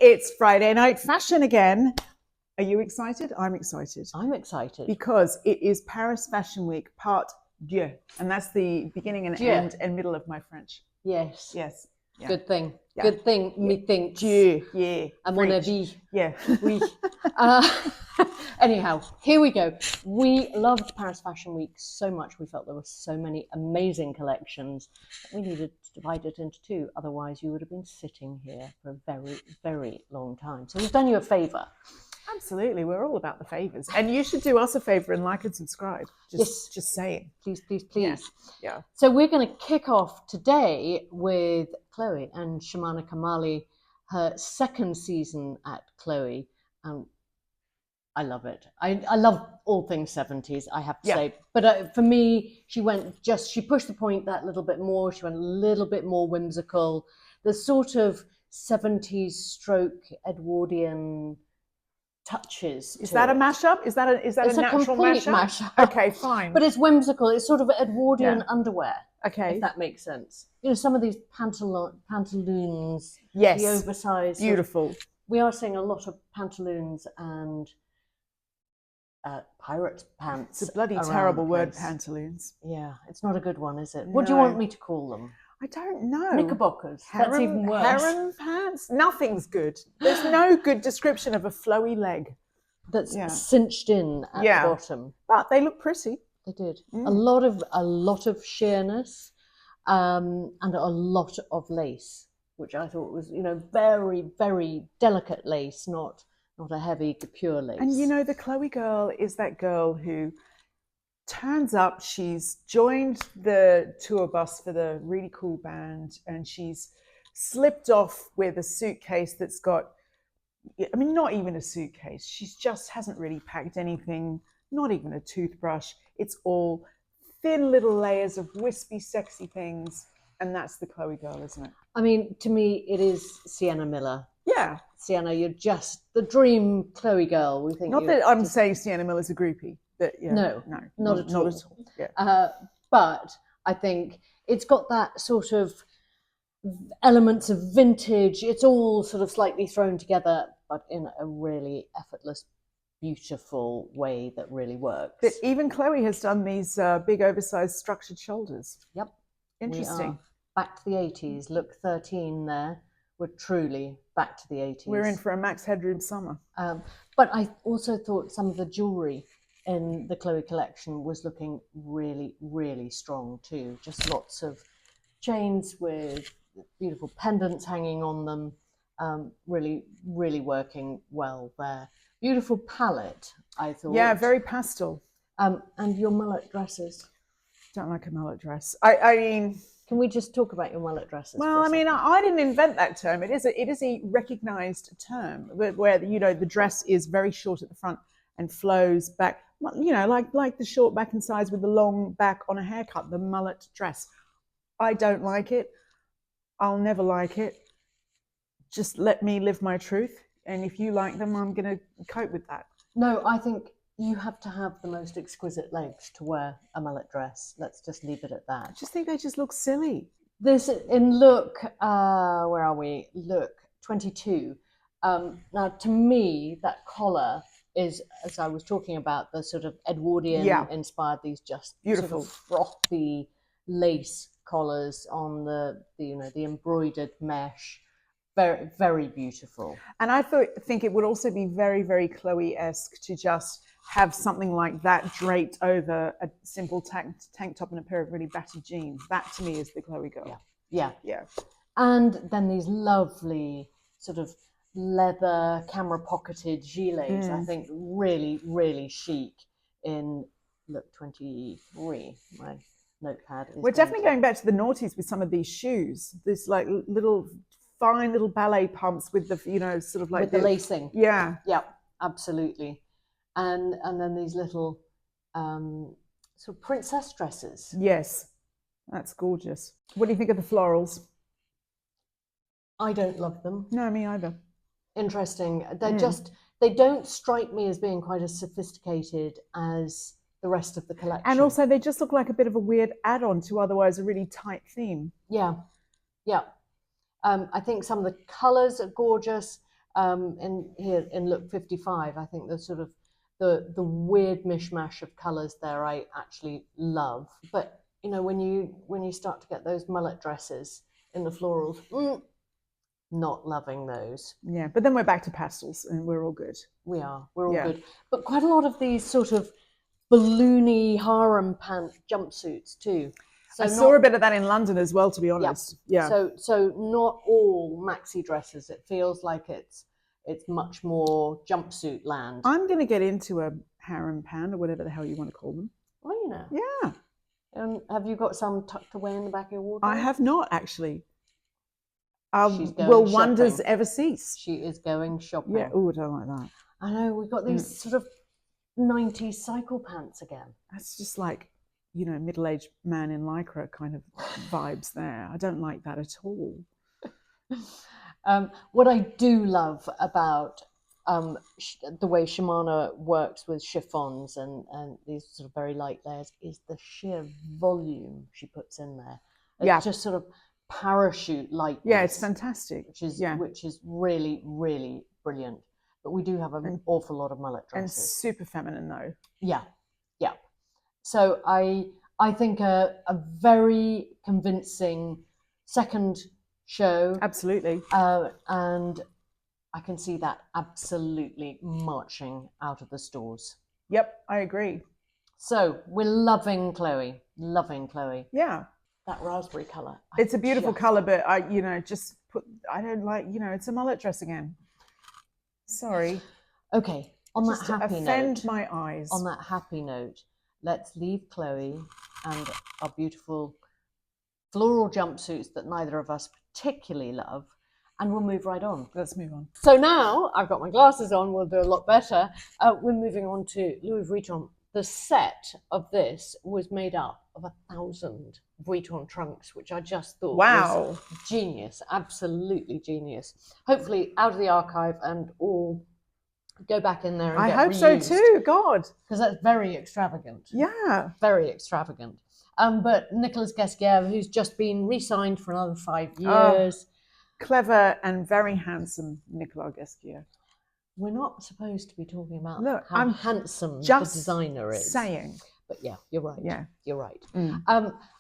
it's Friday night fashion again. Are you excited? I'm excited. I'm excited. Because it is Paris Fashion Week part deux. And that's the beginning and end and middle of my French. Yes. Yes. Yeah. Good thing. Yeah. Good thing, methinks. Dieu, yeah. À mon avis. Yeah. Oui. Anyhow, here we go. We loved Paris Fashion Week so much. We felt there were so many amazing collections that we needed to divide it into two. Otherwise, you would have been sitting here for a very, very long time. So we've done you a favour. Absolutely. We're all about the favours. And you should do us a favour and like and subscribe. Just saying. Please, please, please. Yeah. So we're going to kick off today with Chloé and Shamana Kamali, her second season at Chloé. I love it. I love all things 70s, I have to say. But for me, she pushed the point that little bit more. She went a little bit more whimsical. The sort of 70s stroke Edwardian touches. Is that a mashup? Is that a natural complete mashup? Okay, fine. But it's whimsical. It's sort of Edwardian underwear. Okay. If that makes sense. You know, some of these pantaloons, yes, the oversized. Beautiful. We are seeing a lot of pantaloons and pirate pants. It's a bloody terrible word, pantaloons. Yeah, it's not a good one, is it? No. What do you want me to call them? I don't know. Knickerbockers. That's even worse. Harem pants? Nothing's good. There's no good description of a flowy leg. That's cinched in at the bottom. But they look pretty. They did. A lot of sheerness and a lot of lace, which I thought was, very, very delicate lace, not a heavy, pure lace. And the Chloé girl is that girl who turns up, she's joined the tour bus for the really cool band, and she's slipped off with a suitcase that's got, not even a suitcase. She just hasn't really packed anything, not even a toothbrush. It's all thin little layers of wispy, sexy things. And that's the Chloé girl, isn't it? To me, it is Sienna Miller. Yeah. Sienna, you're just the dream Chloé girl. We think. Not that I'm saying Sienna Miller's a groupie, but no, not at all. Yeah. But I think it's got that sort of elements of vintage. It's all sort of slightly thrown together, but in a really effortless, beautiful way that really works. But even Chloé has done these big, oversized, structured shoulders. Yep. Interesting. Back to the 80s. Look 13 there. We're truly back to the 80s. We're in for a Max Headroom summer. But I also thought some of the jewellery in the Chloé collection was looking really, really strong too. Just lots of chains with beautiful pendants hanging on them. Really, really working well there. Beautiful palette, I thought. Yeah, very pastel. And your mullet dresses. Don't like a mullet dress. I mean... Can we just talk about your mullet dresses? Well, I didn't invent that term. It is a recognised term where the dress is very short at the front and flows back. Like the short back and sides with the long back on a haircut. The mullet dress. I don't like it. I'll never like it. Just let me live my truth. And if you like them, I'm going to cope with that. No, I think you have to have the most exquisite legs to wear a mullet dress. Let's just leave it at that. I just think they just look silly. This in look, where are we? Look, 22. Now, to me, that collar is, as I was talking about, the sort of Edwardian inspired, these just beautiful, sort of frothy lace collars on the embroidered mesh. Very, very beautiful. And I think it would also be very, very Chloé-esque to just have something like that draped over a simple tank top and a pair of really battered jeans. That to me is the Chloé girl. Yeah. And then these lovely sort of leather camera pocketed gilets. I think really, really chic in look 23. My notepad is. We're definitely going back to the noughties with some of these shoes. This like fine little ballet pumps with the sort of like with the lacing. Yeah, absolutely. And then these little sort of princess dresses. Yes, that's gorgeous. What do you think of the florals? I don't love them. No, me either. Interesting. They don't strike me as being quite as sophisticated as the rest of the collection. And also they just look like a bit of a weird add-on to otherwise a really tight theme. Yeah. I think some of the colours are gorgeous. in look 55. I think the sort of the weird mishmash of colours there I actually love. But you know, when you start to get those mullet dresses in the florals, not loving those. Yeah, but then we're back to pastels and we're all good. We're all good. But quite a lot of these sort of balloony harem pant jumpsuits too. So I saw a bit of that in London as well, to be honest. Yeah. So not all maxi dresses. It feels like it's much more jumpsuit land. I'm going to get into a harem pant or whatever the hell you want to call them. Oh, you know. Yeah. Have you got some tucked away in the back of your wardrobe? I have not actually. Will wonders ever cease? She is going shopping. Yeah. Oh, I don't like that. I know. We've got these sort of 90s cycle pants again. That's just like, you know, middle-aged man in lycra kind of vibes there. I don't like that at all. What I do love about the way Shimano works with chiffons and these sort of very light layers is the sheer volume she puts in there. It's just sort of parachute lightness. Yeah, it's fantastic. Which is really, really brilliant. But we do have an awful lot of mullet dresses. And super feminine though. Yeah. So I think a very convincing second show. Absolutely. And I can see that absolutely marching out of the stores. Yep, I agree. So we're loving Chloé. Yeah. That raspberry colour. It's a beautiful colour, but I don't like, it's a mullet dress again. Sorry. Okay, on that happy note. Offend my eyes. On that happy note, let's leave Chloé and our beautiful floral jumpsuits that neither of us particularly love, and we'll move right on. Let's move on. So now I've got my glasses on, we'll do a lot better. We're moving on to Louis Vuitton. The set of this was made up of 1,000 Vuitton trunks, which I just thought was genius, absolutely genius. Hopefully out of the archive and all go back in there and get reused. I hope so too, God. Because that's very extravagant. Yeah. Very extravagant. But Nicolas Guesquière, who's just been re-signed for another 5 years. Clever and very handsome Nicolas Guesquière. We're not supposed to be talking about how handsome the designer is. Saying. But yeah, you're right. Yeah. You're right.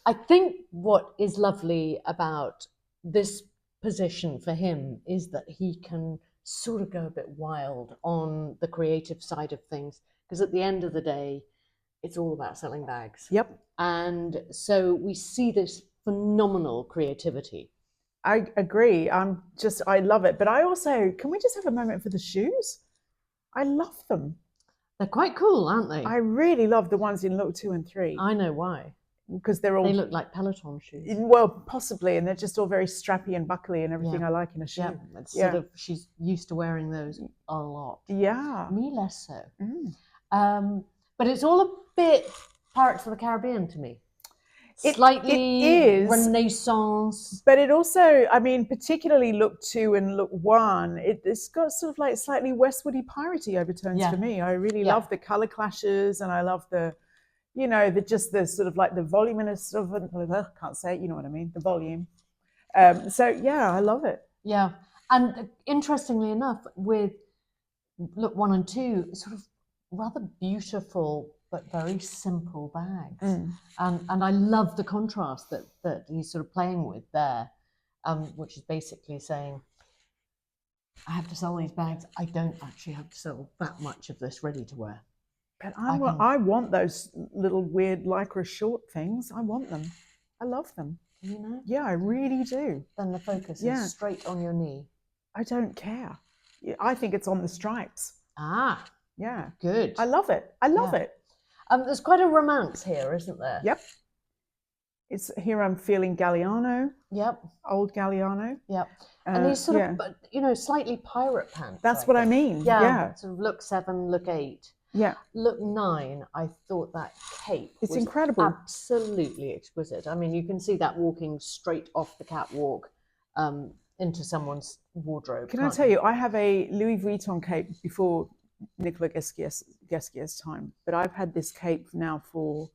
I think what is lovely about this position for him is that he can sort of go a bit wild on the creative side of things, because at the end of the day, it's all about selling bags. Yep. And so we see this phenomenal creativity. I agree. I love it. But I also, can we just have a moment for the shoes? I love them. They're quite cool, aren't they? I really love the ones in look 2 and 3. I know why. Because they look like Peloton shoes. Well, possibly, and they're just all very strappy and buckly and everything I like in a shoe. Yeah, it's sort of, she's used to wearing those a lot. Yeah. Me less so. But it's all a bit Pirates of the Caribbean to me. Slightly it is, Renaissance. But it also, I mean, particularly look 2 and look 1, it's got sort of like slightly Westwoody piratey overtones for me. I really love the color clashes, and I love the, the sort of like the voluminous of, can't say it, you know what I mean, the volume. So yeah, I love it. Yeah, and interestingly enough, with look 1 and 2, sort of rather beautiful but very simple bags. And I love the contrast that he's sort of playing with there, which is basically saying, I have to sell these bags. I don't actually have to sell that much of this ready to wear. But I want those little weird lycra short things. I want them. I love them. You know? Yeah, I really do. Then the focus is straight on your knee. I don't care. I think it's on the stripes. Ah. Yeah. Good. I love it. I love it. There's quite a romance here, isn't there? Yep. It's here. I'm feeling Galliano. Yep. Old Galliano. Yep. And these sort of, slightly pirate pants. That's what I mean. Yeah. Sort of look 7, look 8. Yeah. Look 9. I thought that cape was incredible. Absolutely exquisite. I mean, you can see that walking straight off the catwalk into someone's wardrobe. Can I tell you, I have a Louis Vuitton cape before Nicolas Guesquière's time, but I've had this cape now for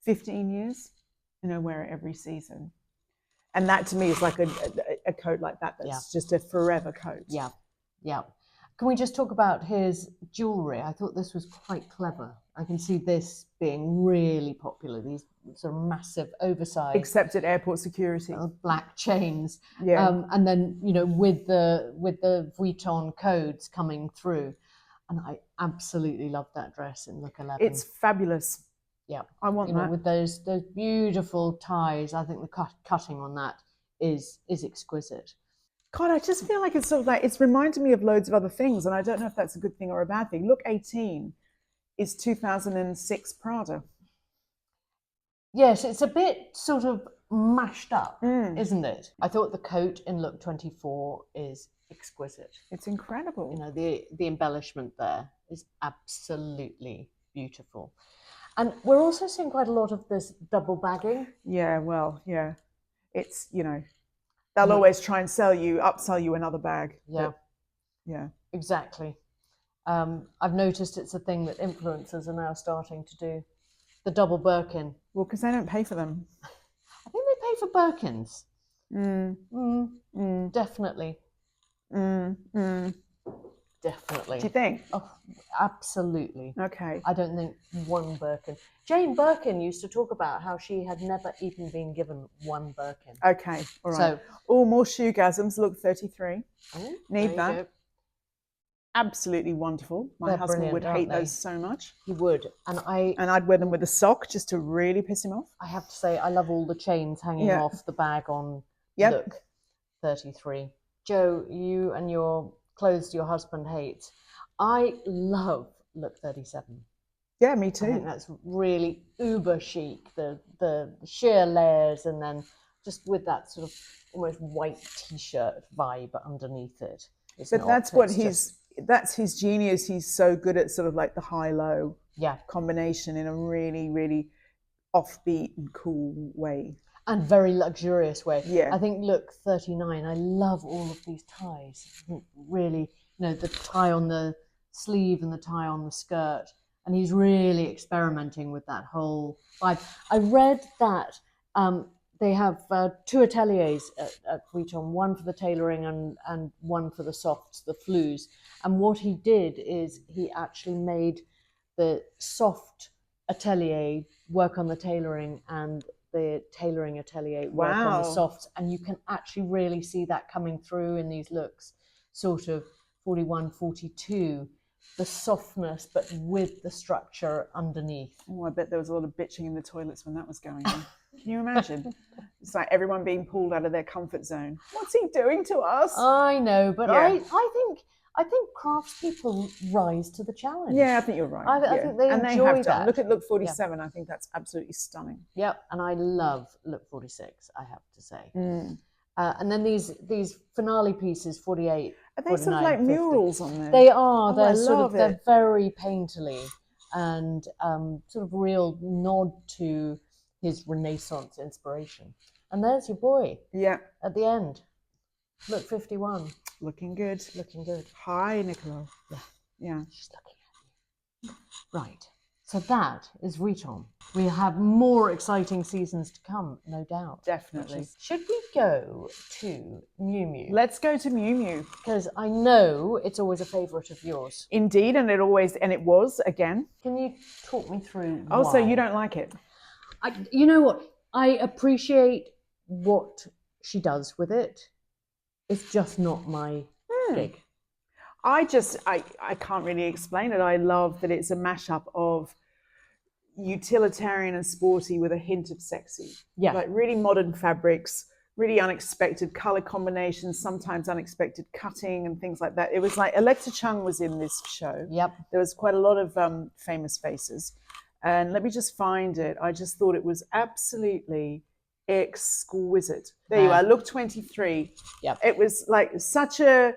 15 years, and I wear it every season. And that to me is like a coat like that. That's just a forever coat. Yeah, yeah. Can we just talk about his jewellery? I thought this was quite clever. I can see this being really popular, these sort of massive, oversized... Except at airport security. Black chains. Yeah. And then, with the Vuitton codes coming through. And I absolutely love that dress in look 11. It's fabulous. Yeah. I want that. With those beautiful ties, I think the cutting on that is exquisite. God, I just feel like it's sort of like, it's reminded me of loads of other things, and I don't know if that's a good thing or a bad thing. Look 18 is 2006 Prada. Yes, it's a bit sort of mashed up, isn't it? I thought the coat in look 24 is exquisite. It's incredible. The embellishment there is absolutely beautiful. And we're also seeing quite a lot of this double bagging. Yeah, well, yeah. It's, they'll always try and upsell you another bag. Yeah. But, yeah. Exactly. I've noticed it's a thing that influencers are now starting to do. The double Birkin. Well, because they don't pay for them. I think they pay for Birkins. Definitely. Definitely. Do you think? Oh, absolutely. Okay. I don't think one Birkin. Jane Birkin used to talk about how she had never even been given one Birkin. Okay, all right. So, more shoegasms. Look 33. Oh, Need that. Absolutely wonderful. My husband would hate those so much. He would. And I'd wear them with a sock just to really piss him off. I have to say, I love all the chains hanging off the bag on look 33. Jo, you and your clothes your husband hates. I love look 37. Yeah, me too. I think that's really uber chic. The sheer layers, and then just with that sort of almost white t-shirt vibe underneath it. But that's his genius. He's so good at sort of like the high-low combination in a really, really offbeat and cool way. And very luxurious way. Yeah. I think look 39, I love all of these ties. I think really, the tie on the sleeve and the tie on the skirt. And he's really experimenting with that whole vibe. I read that they have two ateliers at Vuitton, one for the tailoring and one for the softs, the flus. And what he did is he actually made the soft atelier work on the tailoring and the tailoring atelier work on the softs. And you can actually really see that coming through in these looks, sort of 41, 42. The softness, but with the structure underneath. Oh, I bet there was a lot of bitching in the toilets when that was going on. Can you imagine? It's like everyone being pulled out of their comfort zone. What's he doing to us? I know, but I think craftspeople rise to the challenge. Yeah, I think you're right. I think they enjoy that. Look at look 47. I think that's absolutely stunning. Yep, and I love look 46. I have to say. And then these finale pieces, 48. Are they sort of like 50. Murals on there? They are. They're very painterly and sort of real nod to his Renaissance inspiration. And there's your boy. Yeah. At the end. Look 51. Looking good. Looking good. Hi, Nicola. Yeah. Yeah. She's looking at you. Right. So that is Vuitton. We have more exciting seasons to come, no doubt. Definitely. Should we go to Miu Miu? Let's go to Miu Miu. Because I know it's always a favourite of yours. Indeed, and it was again. Can you talk me through why? Oh, so you don't like it? You know what? I appreciate what she does with it. It's just not my gig. I can't really explain it. I love that it's a mashup of utilitarian and sporty with a hint of sexy. Yeah. Like really modern fabrics, really unexpected color combinations, sometimes unexpected cutting and things like that. It was like Alexa Chung was in this show. Yep. There was quite a lot of famous faces. And let me just find it. I just thought it was absolutely exquisite. There you are, look 23. Yep. It was like such a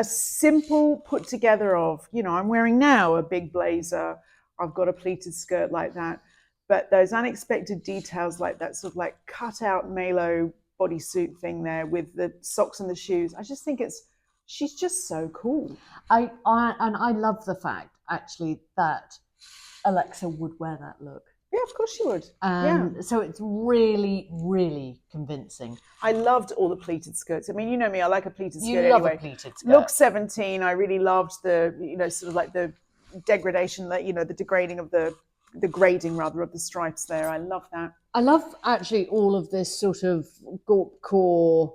simple put together of, I'm wearing now a big blazer, I've got a pleated skirt like that, but those unexpected details like that sort of like cut out Malo bodysuit thing there with the socks and the shoes. I just think she's just so cool. I love the fact actually that Alexa would wear that look. Yeah, of course you would. And so it's really, really convincing. I loved all the pleated skirts. I mean, you know me, I like a pleated skirt You love anyway. a pleated skirt. Look 17, I really loved the, sort of like the degradation, that, the degrading of the grading rather of the stripes there. I love that. I love actually all of this sort of gorp core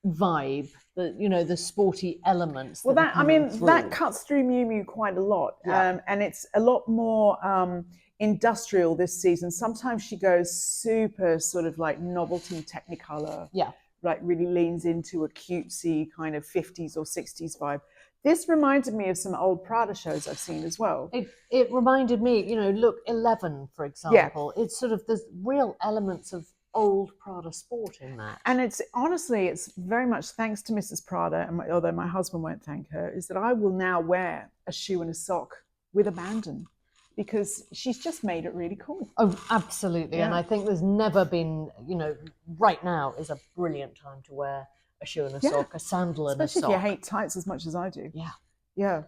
vibe, the sporty elements. Well, that that cuts through Miu Miu quite a lot, and it's a lot more industrial this season. Sometimes she goes super sort of like novelty Technicolor, like really leans into a cutesy kind of 50s or 60s vibe. This reminded me of some old Prada shows I've seen as well. It reminded me, look 11, for example. It's sort of, there's real elements of old Prada sport in that. And it's very much thanks to Mrs. Prada, and although my husband won't thank her, is that I will now wear a shoe and a sock with abandon, because she's just made it really cool. Oh, absolutely. And I think there's never been, right now is a brilliant time to wear a shoe and a sock, a sandal and a sock. Especially if you hate tights as much as I do. Yeah. Yeah.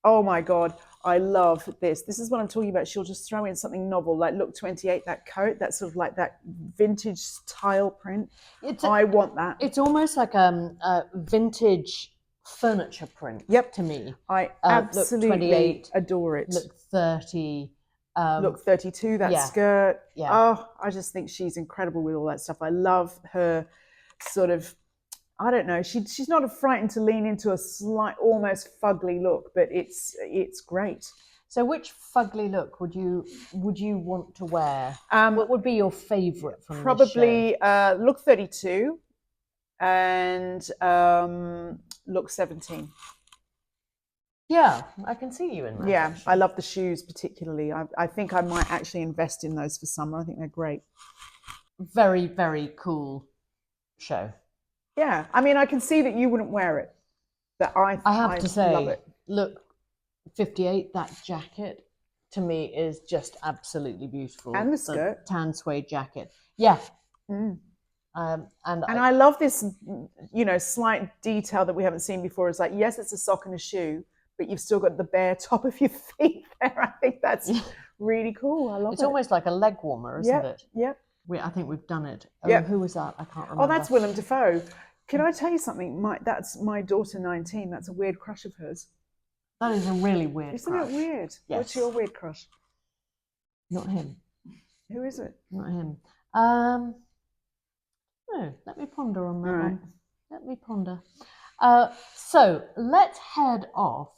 Oh my God, I love this. This is what I'm talking about. She'll just throw in something novel, like look 28, that coat, that sort of like that vintage tile print. I want that. It's almost like a vintage furniture print to me. I absolutely look 28, adore it. Look 30. Look 32, that skirt. Yeah. Oh, I just think she's incredible with all that stuff. I love her sort of, I don't know, she's not frightened to lean into a slight, almost fugly look, but it's great. So which fugly look would you want to wear? What would be your favourite from probably this show? Look 32 and look 17. Yeah, I can see you in that. Yeah, actually. I love the shoes particularly. I think I might actually invest in those for summer. I think they're great. Very, very cool show. Yeah, I mean, I can see that you wouldn't wear it, but I have to say, love it. Look 58, that jacket to me is just absolutely beautiful. And the skirt. Tan suede jacket. Yeah. Mm. And I love this, slight detail that we haven't seen before. It's like, yes, it's a sock and a shoe, but you've still got the bare top of your feet there. I think that's really cool. I love it. It's almost like a leg warmer, isn't it? Yep. I think we've done it. Who was that? I can't remember. Oh, that's Willem Dafoe. Can I tell you something? That's my daughter, 19. That's a weird crush of hers. That is a really weird Isn't crush. it weird? Yes. What's your weird crush? Not him. Who is it? Not him. No, let me ponder on that one. Let me ponder. So let's head off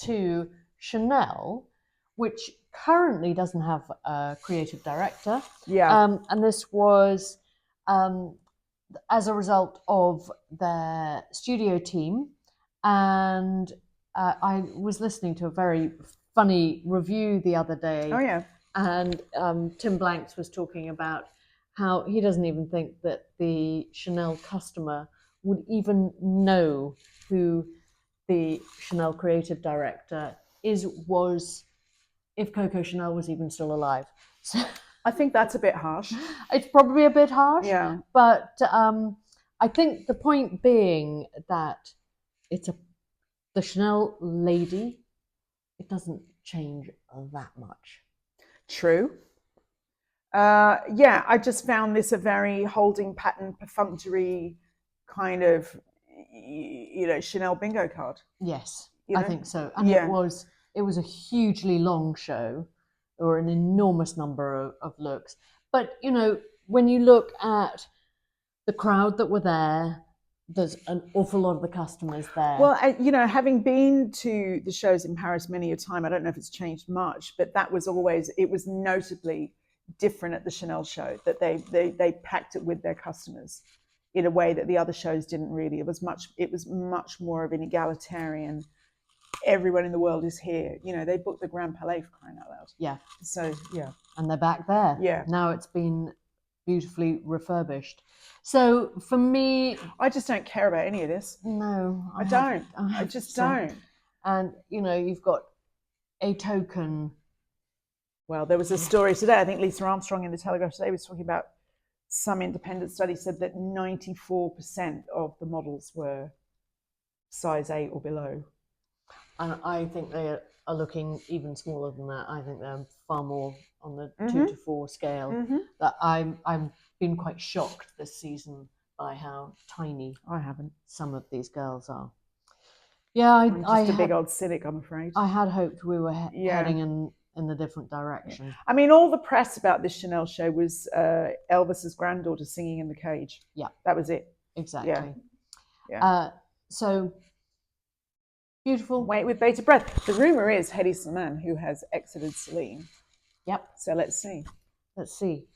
to Chanel, which currently doesn't have a creative director. Yeah. And this was as a result of their studio team. And I was listening to a very funny review the other day. Oh, yeah. And Tim Blanks was talking about how he doesn't even think that the Chanel customer would even know who the Chanel creative director was if Coco Chanel was even still alive. So I think that's a bit harsh. It's probably a bit harsh. Yeah. But I think the point being that it's the Chanel lady, it doesn't change that much. True. I just found this a very holding pattern, perfunctory kind of, Chanel bingo card. Yes, I think so. And Yeah. it was a hugely long show, or an enormous number of looks. But, when you look at the crowd that were there, there's an awful lot of the customers there. Well, having been to the shows in Paris many a time, I don't know if it's changed much, but it was notably different at the Chanel show, that they packed it with their customers in a way that the other shows didn't really. It was much more of an egalitarian, everyone in the world is here. They booked the Grand Palais, for crying out loud. Yeah. So, yeah. And they're back there. Yeah. Now it's been beautifully refurbished. So for me, I just don't care about any of this. No, I just don't. And you've got a token. Well, there was a story today. I think Lisa Armstrong in the Telegraph today was talking about some independent study said that 94% of the models were size 8 or below. And I think they are looking even smaller than that. I think they're far more on the Mm-hmm. 2 to 4 scale. Mm-hmm. That I've been quite shocked this season by how tiny I haven't. some of these girls are. Yeah, I'm just a big old cynic, I'm afraid. I had hoped we were heading in the different direction. I mean, all the press about this Chanel show was Elvis's granddaughter singing in the cage. Yeah, that was it. Exactly. Yeah. So beautiful. Wait with bated breath. The rumor is Hedi Slimane, who has exited Celine. Yep. So let's see. Let's see.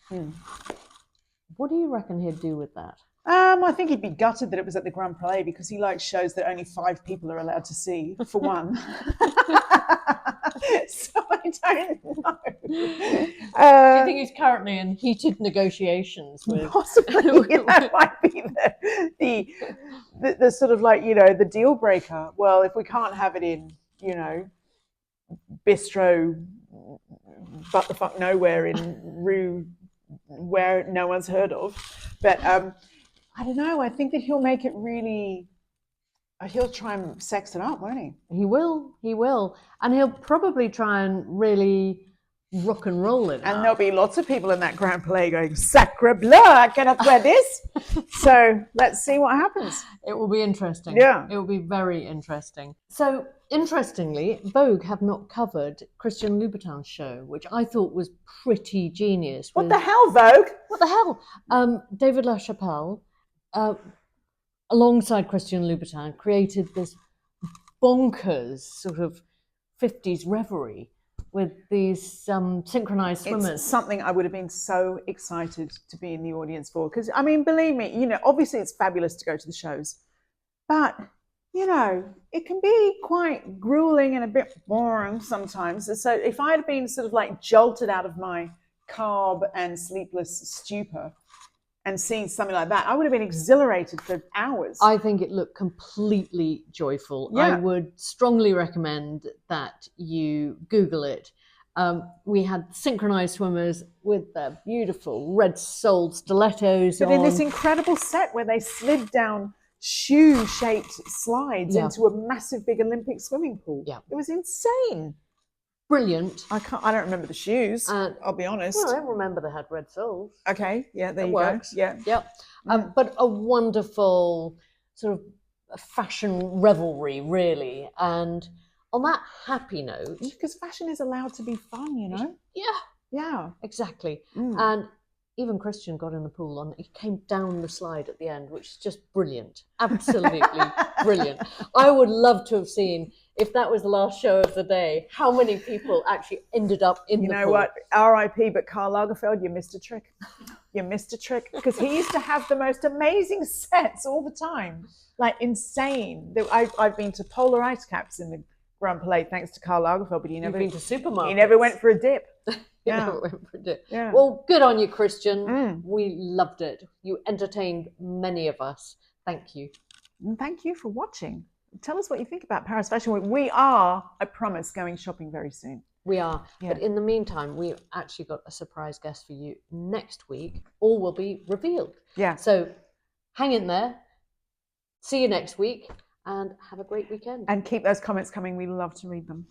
What do you reckon he'd do with that? I think he'd be gutted that it was at the Grand Palais because he likes shows that only 5 people are allowed to see, for one. So I don't know. Do you think he's currently in heated negotiations with? Possibly, that might be the sort of like, the deal breaker. Well, if we can't have it in, bistro, but the fuck nowhere in Rue, where no one's heard of, but I don't know. I think that he'll make it really. He'll try and sex it up, won't he? He will, and he'll probably try and really rock and roll it. And there'll be lots of people in that Grand Palais going, "Sacre bleu, I cannot wear this." So let's see what happens. It will be interesting. Yeah, it will be very interesting. So interestingly, Vogue have not covered Christian Louboutin's show, which I thought was pretty genius. What the hell, Vogue? What the hell? David LaChapelle, alongside Christian Louboutin, created this bonkers sort of 50s reverie with these synchronized swimmers. It's something I would have been so excited to be in the audience for. Because, I mean, believe me, obviously it's fabulous to go to the shows. But, it can be quite grueling and a bit boring sometimes. So if I had been sort of like jolted out of my carb and sleepless stupor and seen something like that, I would have been exhilarated for hours. I think it looked completely joyful. Yeah. I would strongly recommend that you Google it. We had synchronized swimmers with their beautiful red-soled stilettos but in this incredible set where they slid down shoe-shaped slides into a massive big Olympic swimming pool. Yeah. It was insane. Brilliant. I don't remember the shoes. I'll be honest. Well, I don't remember they had red soles. Okay, yeah, there you works. go. Yeah, yep. But a wonderful sort of fashion revelry, really. And on that happy note, because fashion is allowed to be fun, Yeah, exactly. And even Christian got in the pool and he came down the slide at the end, which is just brilliant. Absolutely brilliant. I would love to have seen, if that was the last show of the day, how many people actually ended up in the pool. You know what? R.I.P. But Karl Lagerfeld, you missed a trick. You missed a trick because he used to have the most amazing sets all the time, like insane. I've been to polar ice caps in the Grand Palais thanks to Karl Lagerfeld, but he never been to supermarkets. He never went for a dip. Yeah. Well, good on you, Christian. We loved it. You entertained many of us. Thank you. And thank you for watching. Tell us what you think about Paris Fashion Week. We are, I promise, going shopping very soon. We are. Yeah. But in the meantime, we've actually got a surprise guest for you next week. All will be revealed. Yeah. So hang in there. See you next week and have a great weekend. And keep those comments coming. We love to read them.